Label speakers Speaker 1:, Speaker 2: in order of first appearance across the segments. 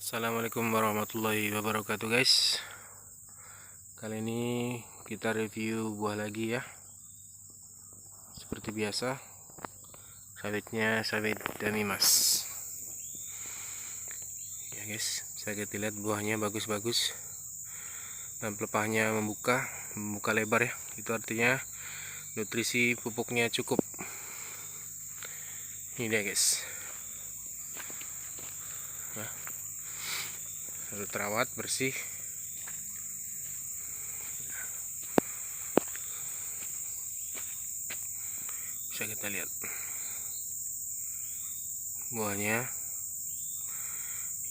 Speaker 1: Assalamualaikum warahmatullahi wabarakatuh guys. Kali ini kita review buah lagi ya. Seperti biasa, sawitnya sawit Damimas. Ya guys, bisa kita lihat buahnya bagus-bagus. Dan pelepahnya membuka lebar ya. Itu artinya nutrisi pupuknya cukup. Ini dia guys. Nah, harus terawat bersih. Bisa kita lihat buahnya.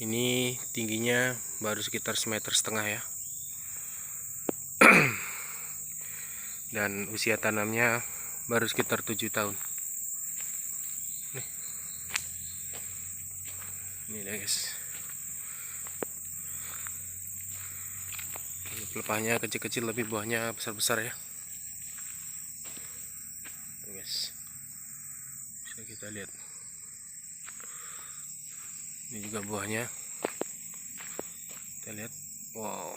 Speaker 1: Ini tingginya baru sekitar 1,5 meter ya. Dan usia tanamnya baru sekitar 7 tahun. Ini dia guys. Pelepahnya kecil-kecil tapi buahnya besar-besar ya. Guys, bisa kita lihat. Ini juga buahnya. Kita lihat. Wow.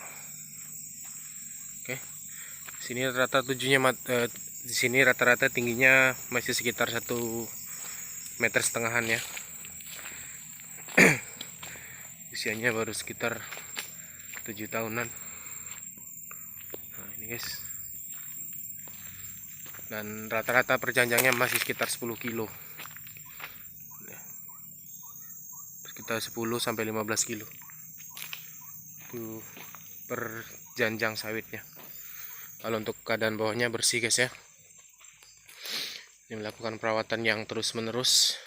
Speaker 1: Oke. Sini rata di sini rata-rata tingginya masih sekitar 1,5 meter ya. Usianya baru sekitar 7 tahunan. Nah, ini guys. Dan rata-rata perjanjangnya masih sekitar 10 kilo. Sekitar 10 sampai 15 kilo. Itu per janjang sawitnya. Kalau untuk keadaan bawahnya bersih guys ya. Ini melakukan perawatan yang terus-menerus.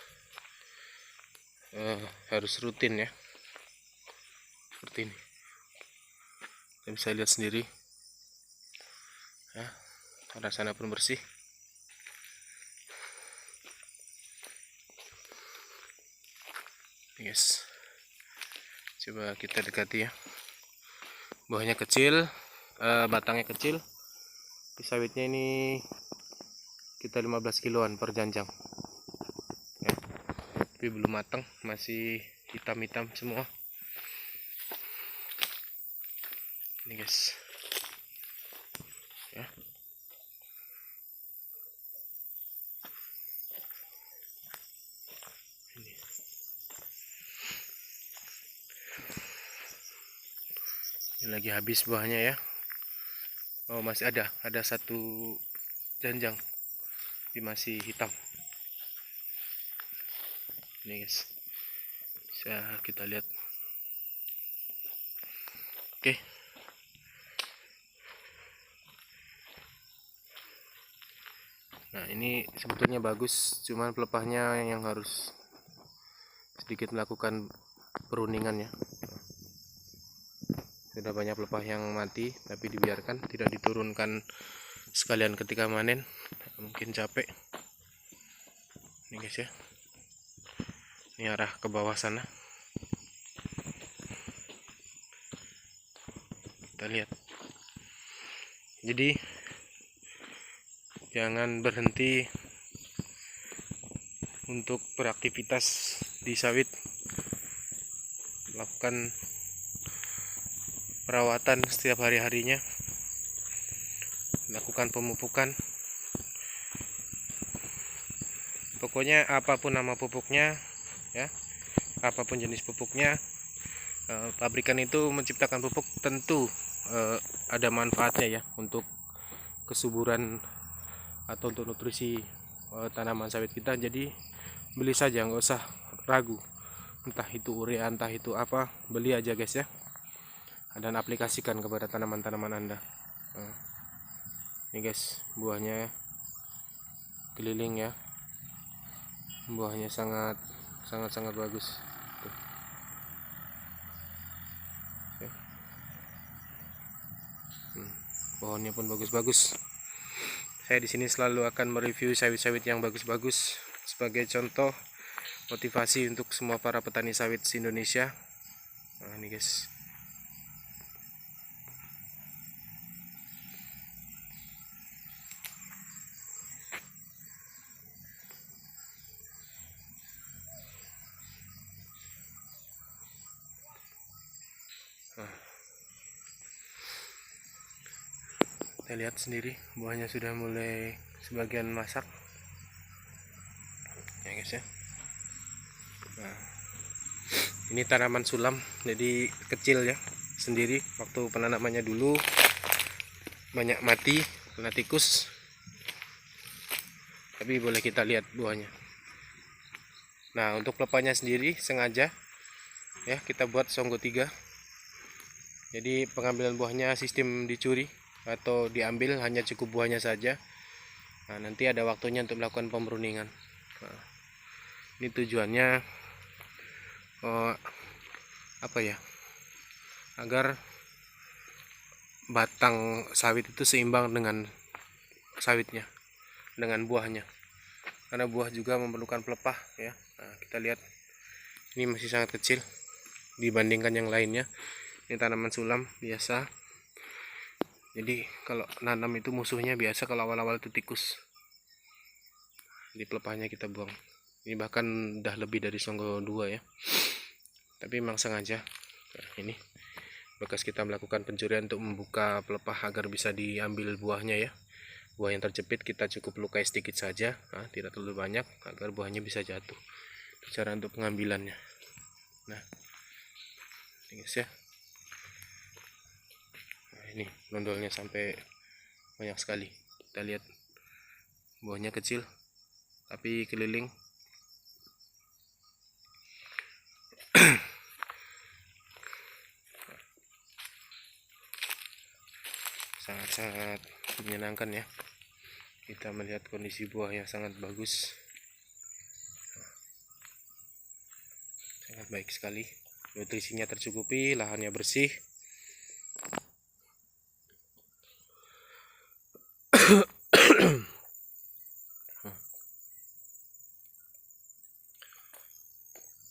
Speaker 1: Harus rutin ya. Seperti ini. Kita bisa lihat sendiri. Ya, arah sana pun bersih. Yes. Coba kita dekati ya. Buahnya kecil, batangnya kecil. Di sawitnya ini kita 15 kiloan per janjang. Ya. Tapi belum matang, masih hitam-hitam semua. Ini guys. Ya. Ini lagi habis buahnya ya. Oh, masih ada satu janjang. Tapi masih hitam. Ini guys. Bisa kita lihat. Oke. Nah, ini sebetulnya bagus, cuman pelepahnya yang harus sedikit melakukan peruningan ya. Sudah banyak pelepah yang mati, tapi dibiarkan, tidak diturunkan sekalian ketika manen. Mungkin capek. Ini guys ya. Ini arah ke bawah sana. Kita lihat. Jadi jangan berhenti untuk beraktivitas di sawit. Lakukan perawatan setiap hari-harinya. Lakukan pemupukan. Pokoknya apapun nama pupuknya ya, apapun jenis pupuknya, pabrikan itu menciptakan pupuk tentu ada manfaatnya ya untuk kesuburan atau untuk nutrisi tanaman sawit kita. Jadi beli saja, nggak usah ragu, entah itu urea, entah itu apa, beli aja guys ya, dan aplikasikan kepada tanaman-tanaman Anda. Ini guys, buahnya keliling ya. Buahnya sangat bagus. Tuh. Pohonnya pun bagus-bagus. Saya di sini selalu akan mereview sawit-sawit yang bagus-bagus sebagai contoh motivasi untuk semua para petani sawit di Indonesia. Nah, ini guys. Kita lihat sendiri buahnya sudah mulai sebagian masak ya guys ya. Nah, ini tanaman sulam, jadi kecil ya sendiri. Waktu penanamannya dulu banyak mati kena tikus, tapi boleh kita lihat buahnya. Nah, untuk pelepahnya sendiri sengaja ya kita buat songgo 3. Jadi pengambilan buahnya sistem dicuri atau diambil, hanya cukup buahnya saja. Nah, nanti ada waktunya untuk melakukan pemruningan. Nah, ini tujuannya apa ya, agar batang sawit itu seimbang dengan sawitnya, dengan buahnya, karena buah juga memerlukan pelepah ya. Nah, kita lihat ini masih sangat kecil dibandingkan yang lainnya. Ini tanaman sulam biasa, jadi kalau nanam itu musuhnya biasa kalau awal-awal itu tikus. Di pelepahnya kita buang. Ini bahkan udah lebih dari songgo 2 ya, tapi memang sengaja. Nah, ini bekas kita melakukan pencurian untuk membuka pelepah agar bisa diambil buahnya ya. Buah yang terjepit kita cukup lukai sedikit saja, nah, tidak terlalu banyak, agar buahnya bisa jatuh. Cara untuk pengambilannya. Nah, ini guys ya. Nah, ini nondolnya sampai banyak sekali. Kita lihat buahnya kecil tapi keliling. Sangat-sangat menyenangkan ya kita melihat kondisi buah yang sangat bagus. Sangat baik sekali, nutrisinya tercukupi, lahannya bersih.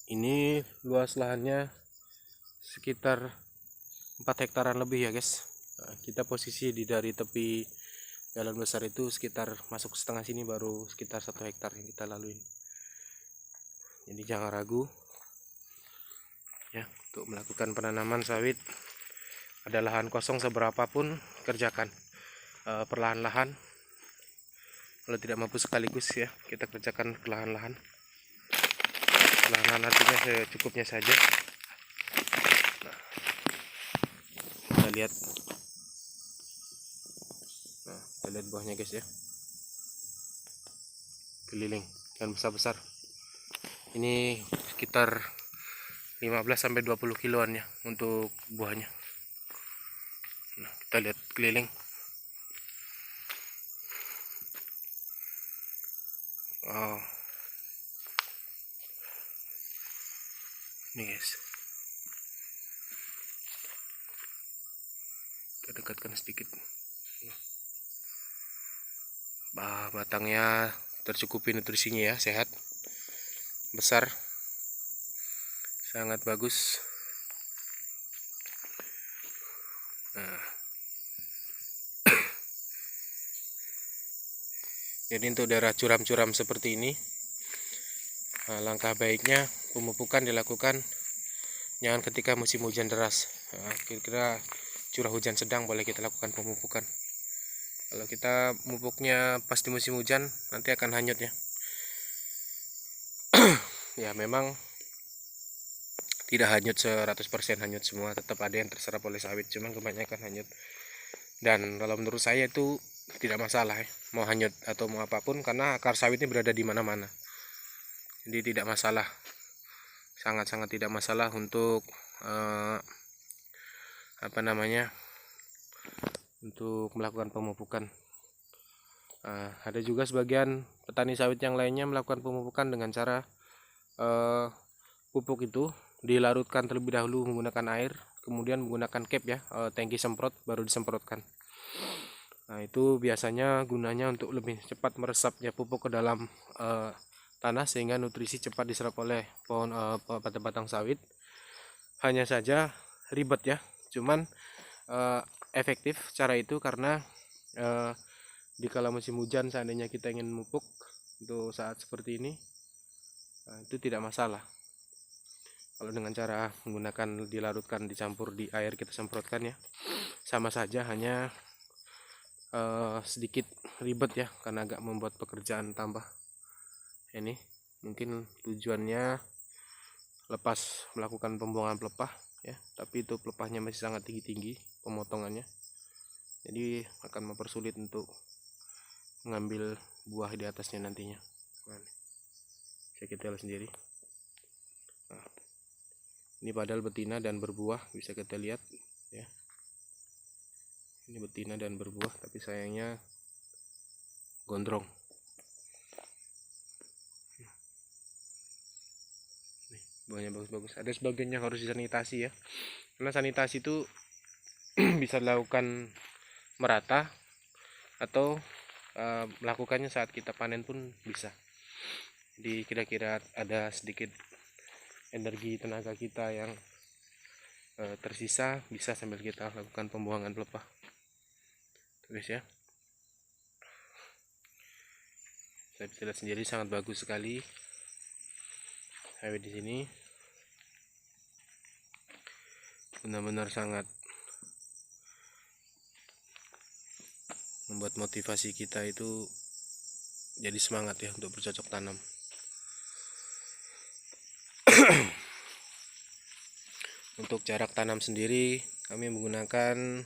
Speaker 1: Ini luas lahannya sekitar 4 hektaran lebih ya guys. Nah, kita posisi dari tepi jalan besar itu sekitar masuk setengah sini, baru sekitar 1 hektar yang kita lalui. Jadi jangan ragu ya untuk melakukan penanaman sawit. Ada lahan kosong seberapapun kerjakan perlahan-lahan. Kalau tidak mampu sekaligus ya kita kerjakan perlahan-lahan. Perlahan-lahan artinya secukupnya saja. Nah, kita lihat. Nah, kita lihat buahnya guys ya, keliling dan besar-besar. Ini sekitar 15-20 kiloan ya untuk buahnya. Nah, kita lihat keliling. Oh, ini guys, kita dekatkan sedikit. Batangnya tercukupi nutrisinya ya, sehat, besar, sangat bagus. Nah, jadi untuk daerah curam-curam seperti ini, langkah baiknya pemupukan dilakukan jangan ketika musim hujan deras. Kira-kira curah hujan sedang boleh kita lakukan pemupukan. Kalau kita memupuknya pas di musim hujan nanti akan hanyut ya. Ya memang tidak hanyut 100% hanyut semua, tetap ada yang terserap oleh sawit, cuman kebanyakan hanyut. Dan kalau menurut saya itu tidak masalah ya, mau hanyut atau mau apapun, karena akar sawitnya berada di mana-mana. Jadi tidak masalah, sangat-sangat tidak masalah untuk untuk melakukan pemupukan. Ada juga sebagian petani sawit yang lainnya melakukan pemupukan dengan cara pupuk itu dilarutkan terlebih dahulu menggunakan air, kemudian menggunakan cap ya, tangki semprot, baru disemprotkan. Nah, itu biasanya gunanya untuk lebih cepat meresapnya pupuk ke dalam tanah, sehingga nutrisi cepat diserap oleh pohon batang sawit. Hanya saja ribet ya, cuman efektif cara itu, karena di kala musim hujan seandainya kita ingin memupuk untuk saat seperti ini, itu tidak masalah. Kalau dengan cara menggunakan dilarutkan, dicampur di air, kita semprotkan ya, sama saja, hanya sedikit ribet ya, karena agak membuat pekerjaan tambah. Ini mungkin tujuannya lepas melakukan pembuangan pelepah ya, tapi itu pelepahnya masih sangat tinggi pemotongannya, jadi akan mempersulit untuk mengambil buah di atasnya nantinya. Nah, bisa kita lihat sendiri. Nah, ini padahal betina dan berbuah, bisa kita lihat ya. Ini betina dan berbuah, tapi sayangnya gondrong. Nih, buahnya bagus-bagus. Ada sebagian yang harus disanitasi ya, karena sanitasi itu bisa dilakukan merata atau melakukannya saat kita panen pun bisa. Jadi kira-kira ada sedikit energi tenaga kita yang tersisa, bisa sambil kita lakukan pembuangan pelepah. Guys ya, saya bisa lihat sendiri sangat bagus sekali sawit di sini, benar-benar sangat membuat motivasi kita itu jadi semangat ya untuk bercocok tanam. Untuk jarak tanam sendiri kami menggunakan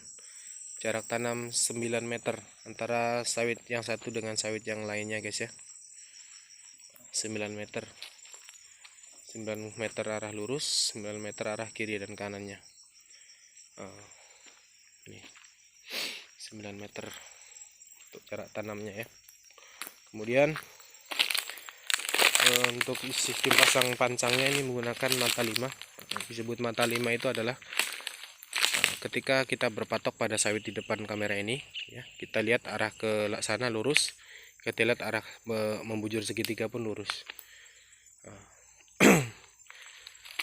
Speaker 1: jarak tanam 9 meter antara sawit yang satu dengan sawit yang lainnya guys ya. 9 meter 9 meter arah lurus, 9 meter arah kiri dan kanannya. Ini 9 meter untuk jarak tanamnya ya. Kemudian untuk sistem pasang pancangnya ini menggunakan mata 5. Disebut mata 5 itu adalah ketika kita berpatok pada sawit di depan kamera ini ya, kita lihat arah ke sana lurus, kita lihat arah membujur segitiga pun lurus.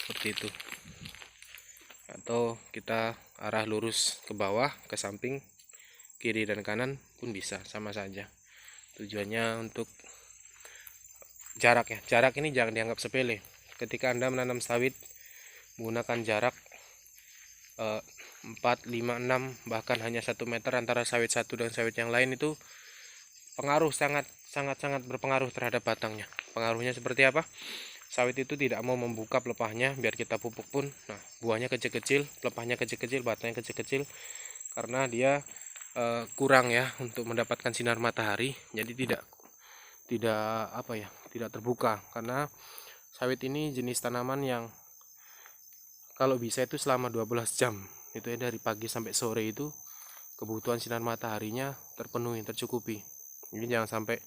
Speaker 1: Seperti itu. Atau kita arah lurus ke bawah, ke samping, kiri dan kanan pun bisa, sama saja. Tujuannya untuk jarak ya. Jarak ini jangan dianggap sepele. Ketika Anda menanam sawit menggunakan jarak 4, 5, 6 bahkan hanya 1 meter antara sawit satu dan sawit yang lain, itu pengaruh sangat berpengaruh terhadap batangnya. Pengaruhnya seperti apa? Sawit itu tidak mau membuka pelepahnya, biar kita pupuk pun nah buahnya kecil-kecil, pelepahnya kecil-kecil, batangnya kecil-kecil, karena dia kurang ya untuk mendapatkan sinar matahari, jadi tidak terbuka. Karena sawit ini jenis tanaman yang kalau bisa itu selama 12 jam itu ya, dari pagi sampai sore itu kebutuhan sinar mataharinya terpenuhi, tercukupi. Jadi jangan sampai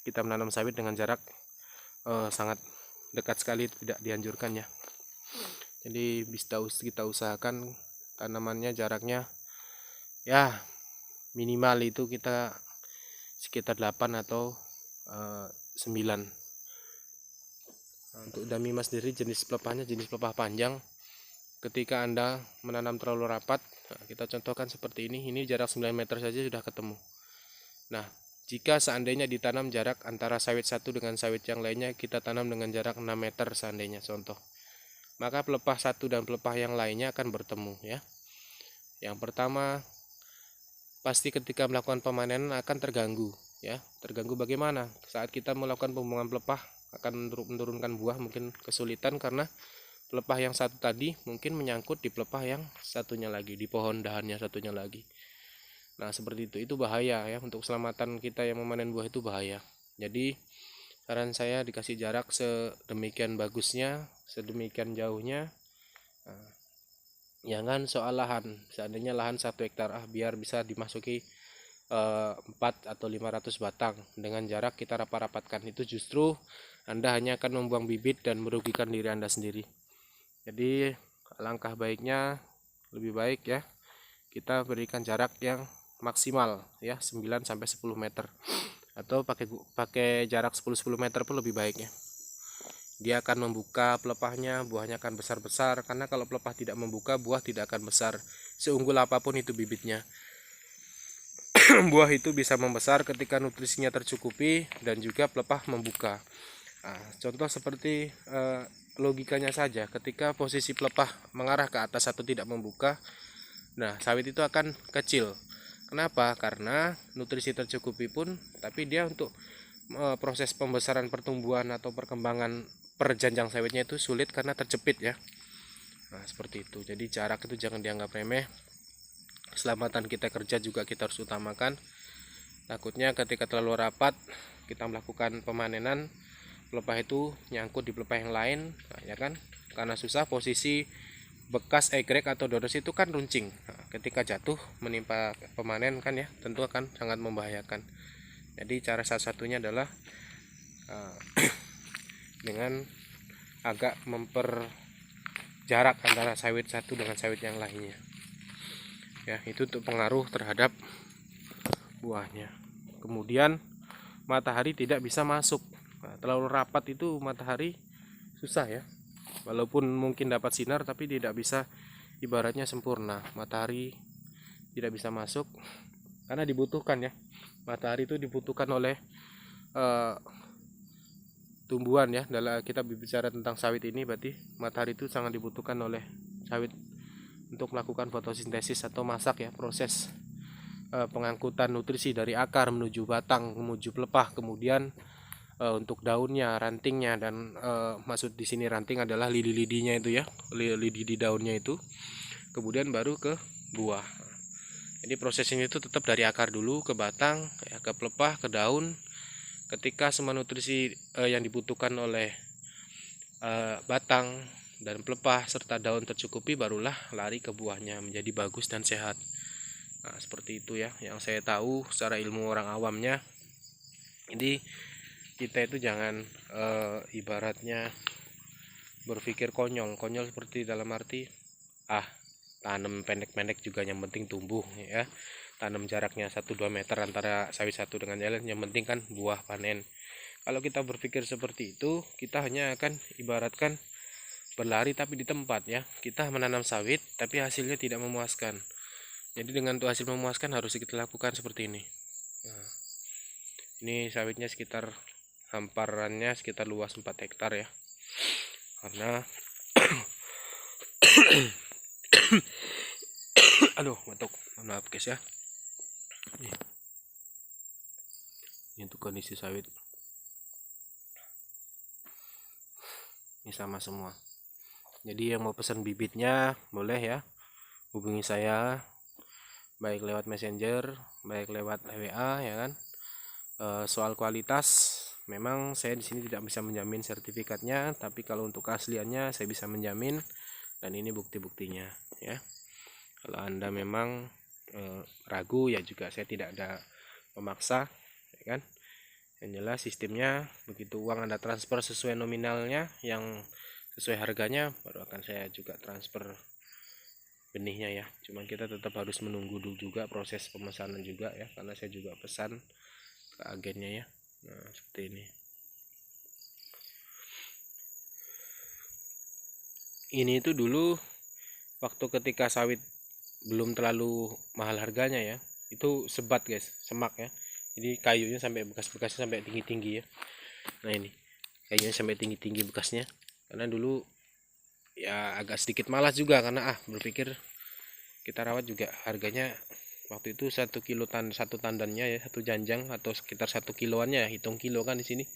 Speaker 1: kita menanam sawit dengan jarak sangat dekat sekali, tidak dianjurkan ya. Jadi bisa kita usahakan tanamannya jaraknya ya minimal itu kita sekitar 8 atau 9. Untuk Damima sendiri jenis pelepahnya jenis pelepah panjang. Ketika Anda menanam terlalu rapat, kita contohkan seperti ini jarak 9 meter saja sudah ketemu. Nah, jika seandainya ditanam jarak antara sawit satu dengan sawit yang lainnya, kita tanam dengan jarak 6 meter seandainya contoh, maka pelepah satu dan pelepah yang lainnya akan bertemu ya. Yang pertama, pasti ketika melakukan pemanenan akan terganggu ya. Terganggu bagaimana? Saat kita melakukan pembuangan pelepah akan menurunkan buah mungkin kesulitan, karena pelepah yang satu tadi mungkin menyangkut di pelepah yang satunya lagi, di pohon dahannya satunya lagi. Nah seperti itu bahaya ya, untuk keselamatan kita yang memanen buah itu bahaya. Jadi saran saya dikasih jarak sedemikian bagusnya, sedemikian jauhnya. Jangan soal lahan, seandainya lahan 1 hektar biar bisa dimasuki 4 atau 500 batang dengan jarak kita rapat-rapatkan, itu justru Anda hanya akan membuang bibit dan merugikan diri Anda sendiri. Jadi alangkah baiknya, lebih baik ya kita berikan jarak yang maksimal ya 9 sampai 10 meter, atau pakai jarak 10 meter pun lebih baik ya. Dia akan membuka pelepahnya, buahnya akan besar-besar, karena kalau pelepah tidak membuka, buah tidak akan besar seunggul apapun itu bibitnya. Buah itu bisa membesar ketika nutrisinya tercukupi dan juga pelepah membuka. Nah, contoh seperti logikanya saja, ketika posisi pelepah mengarah ke atas atau tidak membuka, nah sawit itu akan kecil. Kenapa? Karena nutrisi tercukupi pun, tapi dia untuk proses pembesaran pertumbuhan atau perkembangan per janjang sawitnya itu sulit karena terjepit ya. Nah, seperti itu. Jadi jarak itu jangan dianggap remeh. Keselamatan kita kerja juga kita harus utamakan. Takutnya ketika terlalu rapat kita melakukan pemanenan, pelepah itu nyangkut di pelepah yang lain, nah, ya kan? Karena susah, posisi bekas egrek atau dodos itu kan runcing. Nah, ketika jatuh menimpa pemanen kan ya, tentu akan sangat membahayakan. Jadi cara salah satunya adalah dengan agak memperjarak antara sawit satu dengan sawit yang lainnya. Ya, itu untuk pengaruh terhadap buahnya. Kemudian matahari tidak bisa masuk. Nah, terlalu rapat itu matahari susah ya. Walaupun mungkin dapat sinar tapi tidak bisa ibaratnya sempurna. Matahari tidak bisa masuk karena dibutuhkan ya. Matahari itu dibutuhkan oleh tumbuhan ya. Dalam kita berbicara tentang sawit ini, berarti matahari itu sangat dibutuhkan oleh sawit untuk melakukan fotosintesis atau masak ya, proses pengangkutan nutrisi dari akar menuju batang, menuju pelepah, kemudian untuk daunnya, rantingnya, dan maksud di sini ranting adalah lidi-lidinya itu ya, lidi di daunnya itu, kemudian baru ke buah. Jadi proses ini itu tetap dari akar dulu ke batang, ya, ke pelepah, ke daun. Ketika semua nutrisi yang dibutuhkan oleh batang dan pelepah serta daun tercukupi, barulah lari ke buahnya menjadi bagus dan sehat. Nah, seperti itu ya yang saya tahu secara ilmu orang awamnya. Jadi kita itu jangan ibaratnya berpikir konyol seperti dalam arti tanam pendek-pendek juga yang penting tumbuh ya, tanam jaraknya 1-2 meter antara sawit satu dengan yang lain, yang penting kan buah panen. Kalau kita berpikir seperti itu, kita hanya akan ibaratkan berlari tapi di tempat ya. Kita menanam sawit tapi hasilnya tidak memuaskan. Jadi dengan untuk hasil memuaskan harus kita lakukan seperti ini. Nah, ini sawitnya sekitar hamparannya sekitar luas 4 hektar ya. Karena aduh batuk, maaf guys ya. Ini untuk kondisi sawit. Ini sama semua. Jadi yang mau pesan bibitnya boleh ya, hubungi saya baik lewat messenger, baik lewat WA ya kan. Soal kualitas memang saya di sini tidak bisa menjamin sertifikatnya, tapi kalau untuk keasliannya saya bisa menjamin, dan ini bukti-buktinya ya. Kalau Anda memang ragu ya juga saya tidak ada memaksa ya kan. Yang jelas sistemnya begitu uang Anda transfer sesuai nominalnya yang sesuai harganya, baru akan saya juga transfer benihnya ya. Cuman kita tetap harus menunggu dulu juga proses pemesanan juga ya, karena saya juga pesan ke agennya ya. Nah seperti ini. Ini itu dulu waktu ketika sawit belum terlalu mahal harganya ya, itu sebat guys, semak ya. Jadi kayunya sampai bekas-bekasnya sampai tinggi-tinggi ya. Nah ini kayunya sampai tinggi-tinggi bekasnya, karena dulu ya agak sedikit malas juga karena berpikir kita rawat juga harganya waktu itu 1 kilo satu tandannya ya, satu janjang atau sekitar 1 kiloannya ya, hitung kilo kan di sini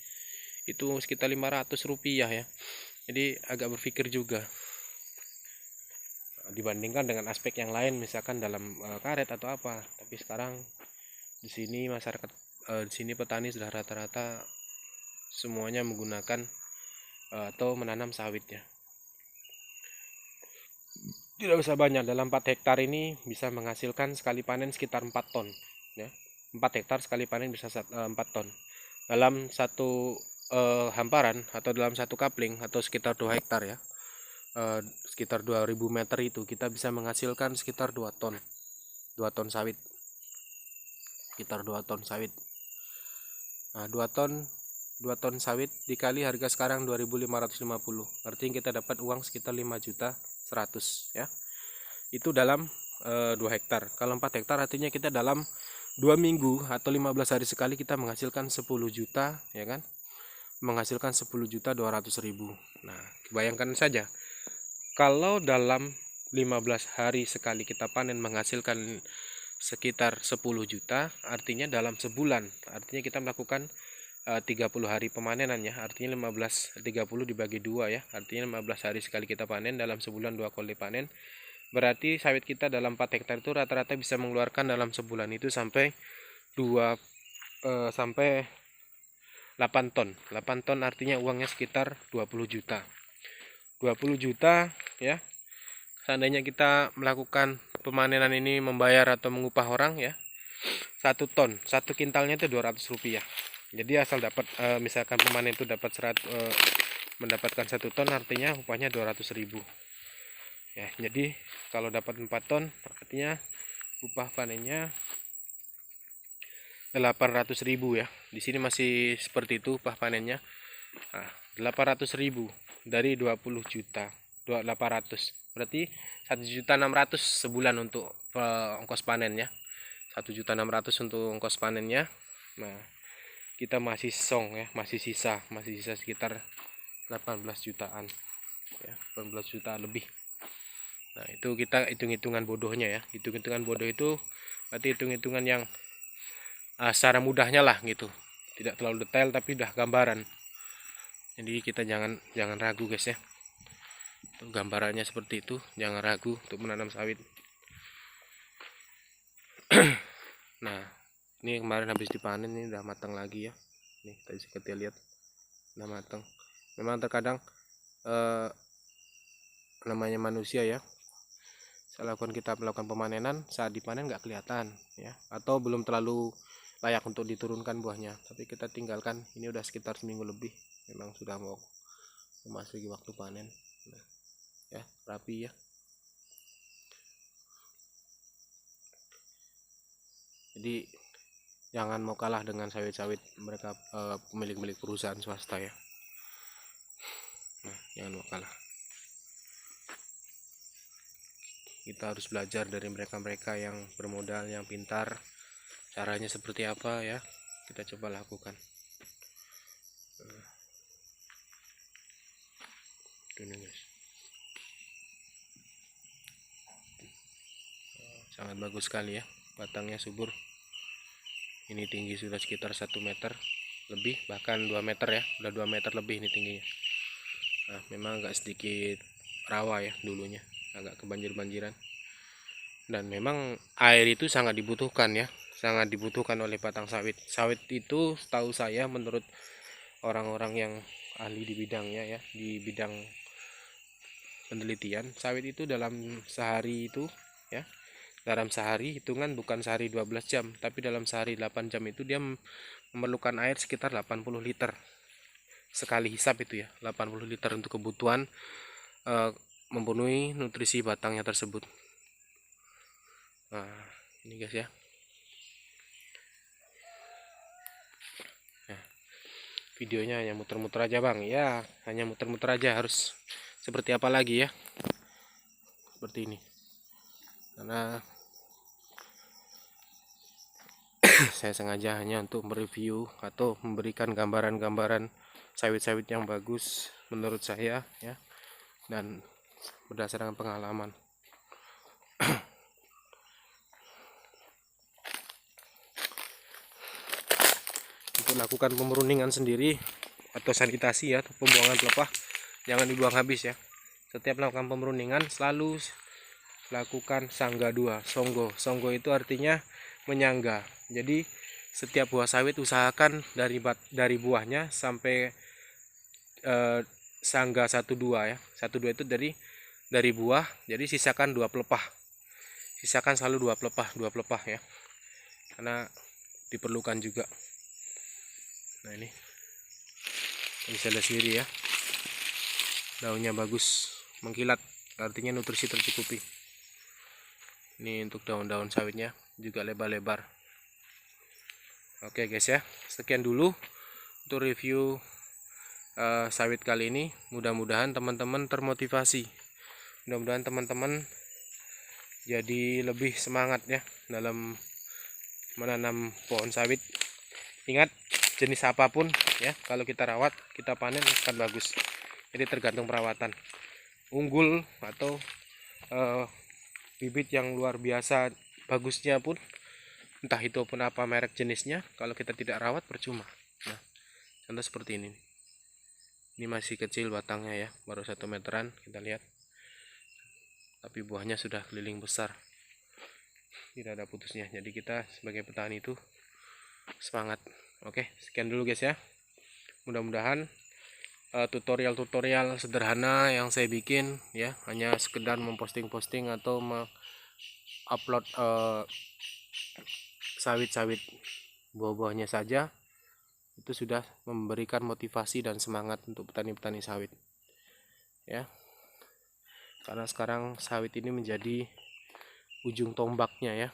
Speaker 1: itu sekitar 500 rupiah ya. Jadi agak berpikir juga dibandingkan dengan aspek yang lain, misalkan dalam karet atau apa. Tapi sekarang di sini masyarakat di sini petani sudah rata-rata semuanya menggunakan atau menanam sawit ya. Tidak usah banyak, dalam 4 hektar ini bisa menghasilkan sekali panen sekitar 4 ton ya. 4 hektar sekali panen bisa 4 ton dalam satu hamparan atau dalam satu kapling atau sekitar 2 hektar ya. Sekitar 2000 meter itu kita bisa menghasilkan sekitar 2 ton sawit, sekitar 2 ton sawit. Nah 2 ton sawit dikali harga sekarang 2.550, artinya kita dapat uang sekitar 5.100.000 ya. Itu dalam 2 hektar. Kalau 4 hektar artinya kita dalam 2 minggu atau 15 hari sekali kita menghasilkan 10 juta ya kan, menghasilkan 10.200.000. Nah bayangkan saja kalau dalam 15 hari sekali kita panen menghasilkan sekitar 10 juta, artinya dalam sebulan, artinya kita melakukan 30 hari pemanenan ya, artinya 30 dibagi 2 ya, artinya 15 hari sekali kita panen, dalam sebulan 2 kali panen. Berarti sawit kita dalam 4 hektar itu rata-rata bisa mengeluarkan dalam sebulan itu sampai 8 ton. 8 ton artinya uangnya sekitar 20 juta. 20 juta ya. Seandainya kita melakukan pemanenan ini, membayar atau mengupah orang ya, 1 ton, 1 kintalnya itu 200 rupiah. Jadi asal dapat misalkan pemanen itu dapat mendapatkan 1 ton, artinya upahnya 200.000 ya. Jadi kalau dapat 4 ton artinya upah panennya 800.000 ya. Di sini masih seperti itu upah panennya. Nah, 800.000 dari 20 juta 800, berarti 1.600.000 sebulan untuk ongkos panennya. 1.600.000 untuk ongkos panennya. Nah, kita masih ya, masih sisa sekitar 18 jutaan ya, 18 juta lebih. Nah, itu kita hitung-hitungan bodohnya ya. Hitung-hitungan bodoh itu berarti hitung-hitungan yang secara mudahnya lah gitu, tidak terlalu detail tapi udah gambaran. Jadi kita jangan ragu guys ya, gambarannya seperti itu, jangan ragu untuk menanam sawit. Nah, ini kemarin habis dipanen, ini udah matang lagi ya. Nih tadi kita lihat udah matang. Memang terkadang namanya manusia ya, kita melakukan pemanenan, saat dipanen nggak kelihatan ya, atau belum terlalu layak untuk diturunkan buahnya, tapi kita tinggalkan. Ini udah sekitar seminggu lebih, memang sudah mau memasuki waktu panen. Nah, ya rapi ya. Jadi jangan mau kalah dengan sawit-sawit mereka pemilik perusahaan swasta ya. Nah, jangan mau kalah. Kita harus belajar dari mereka-mereka yang bermodal, yang pintar. Caranya seperti apa ya, kita coba lakukan. Ini guys, sangat bagus sekali ya, batangnya subur. Ini tinggi sudah sekitar 1 meter lebih, bahkan 2 meter ya, udah 2 meter lebih ini tingginya. Nah, memang agak sedikit rawa ya dulunya, agak kebanjir-banjiran. Dan memang air itu sangat dibutuhkan ya, sangat dibutuhkan oleh batang sawit. Sawit itu setahu saya, menurut orang-orang yang ahli di bidangnya ya, di bidang penelitian, sawit itu dalam sehari itu ya, dalam sehari hitungan bukan sehari 12 jam, tapi dalam sehari 8 jam itu dia memerlukan air sekitar 80 liter. Sekali hisap itu ya, 80 liter untuk kebutuhan memenuhi nutrisi batangnya tersebut. Nah, ini guys ya. Nah, videonya hanya muter-muter aja bang ya, hanya muter-muter aja, harus seperti apa lagi ya, seperti ini. Karena saya sengaja hanya untuk mereview atau memberikan gambaran-gambaran sawit-sawit yang bagus menurut saya ya, dan berdasarkan pengalaman. Untuk lakukan pemurningan sendiri atau sanitasi ya, atau pembuangan pelepah, jangan dibuang habis ya. Setiap melakukan pemurningan selalu lakukan sangga 2, songgo itu artinya menyangga. Jadi setiap buah sawit usahakan dari buahnya sampai sangga 1-2 ya. 1-2 itu dari buah, jadi sisakan 2 pelepah. Sisakan selalu 2 pelepah ya. Karena diperlukan juga. Nah, ini bisa lihat sendiri ya, daunnya bagus, mengkilat, artinya nutrisi tercukupi. Ini untuk daun-daun sawitnya juga lebar-lebar. Oke guys ya, sekian dulu untuk review sawit kali ini. Mudah-mudahan teman-teman termotivasi, mudah-mudahan teman-teman jadi lebih semangat ya dalam menanam pohon sawit. Ingat, jenis apapun ya, kalau kita rawat, kita panen akan bagus. Jadi tergantung perawatan. Unggul atau bibit yang luar biasa bagusnya pun, entah itu pun apa merek jenisnya, kalau kita tidak rawat percuma. Nah, contoh seperti ini. Ini masih kecil batangnya ya, baru 1 meteran kita lihat. Tapi buahnya sudah keliling besar, tidak ada putusnya. Jadi kita sebagai petani itu semangat. Oke, sekian dulu guys ya. Mudah-mudahan tutorial-tutorial sederhana yang saya bikin ya, hanya sekedar memposting-posting atau upload sawit-sawit buah-buahnya saja, itu sudah memberikan motivasi dan semangat untuk petani-petani sawit ya. Karena sekarang sawit ini menjadi ujung tombaknya ya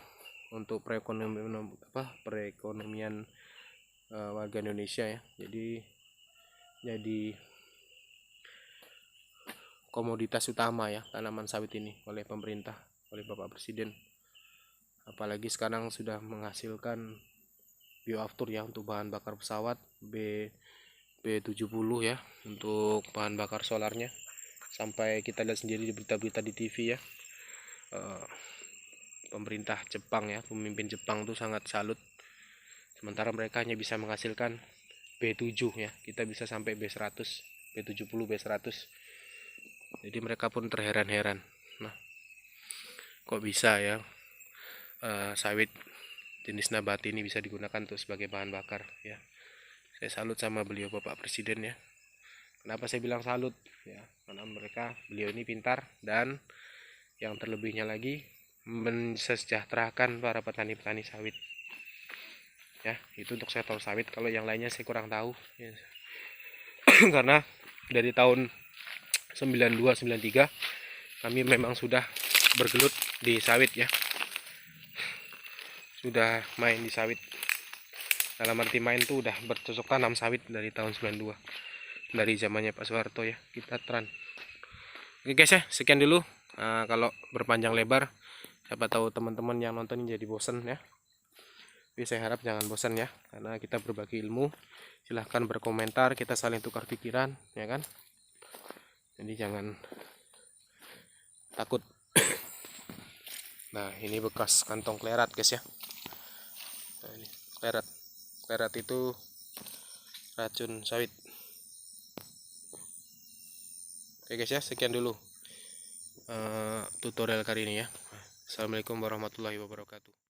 Speaker 1: untuk perekonomian warga Indonesia ya. Jadi komoditas utama ya tanaman sawit ini oleh pemerintah, oleh Bapak Presiden. Apalagi sekarang sudah menghasilkan bioaftur ya untuk bahan bakar pesawat, B70 ya untuk bahan bakar solarnya. Sampai kita lihat sendiri di berita-berita di TV ya, pemerintah Jepang ya, pemimpin Jepang tuh sangat salut, sementara mereka hanya bisa menghasilkan B7 ya, kita bisa sampai B100, B70, B100. Jadi mereka pun terheran-heran, nah kok bisa ya sawit jenis nabati ini bisa digunakan untuk sebagai bahan bakar ya. Saya salut sama beliau Bapak Presiden ya. Kenapa saya bilang salut ya, karena beliau ini pintar, dan yang terlebihnya lagi mensejahterakan para petani-petani sawit ya. Itu untuk sektor sawit, kalau yang lainnya saya kurang tahu ya. Karena dari tahun 92-93 kami memang sudah bergelut di sawit ya, sudah main di sawit. Dalam arti main tuh udah bercocok tanam sawit dari tahun 92, dari zamannya Pak Soeharto ya, kita tran. Oke guys ya, sekian dulu. Kalau berpanjang lebar, siapa tahu teman-teman yang nonton ini jadi bosan ya. Tapi saya harap jangan bosan ya, karena kita berbagi ilmu. Silahkan berkomentar, kita saling tukar pikiran ya kan. Jadi jangan takut. Nah ini bekas kantong klerat guys ya. Nah, ini klerat itu racun sawit. Oke guys ya, sekian dulu tutorial kali ini ya. Assalamualaikum warahmatullahi wabarakatuh.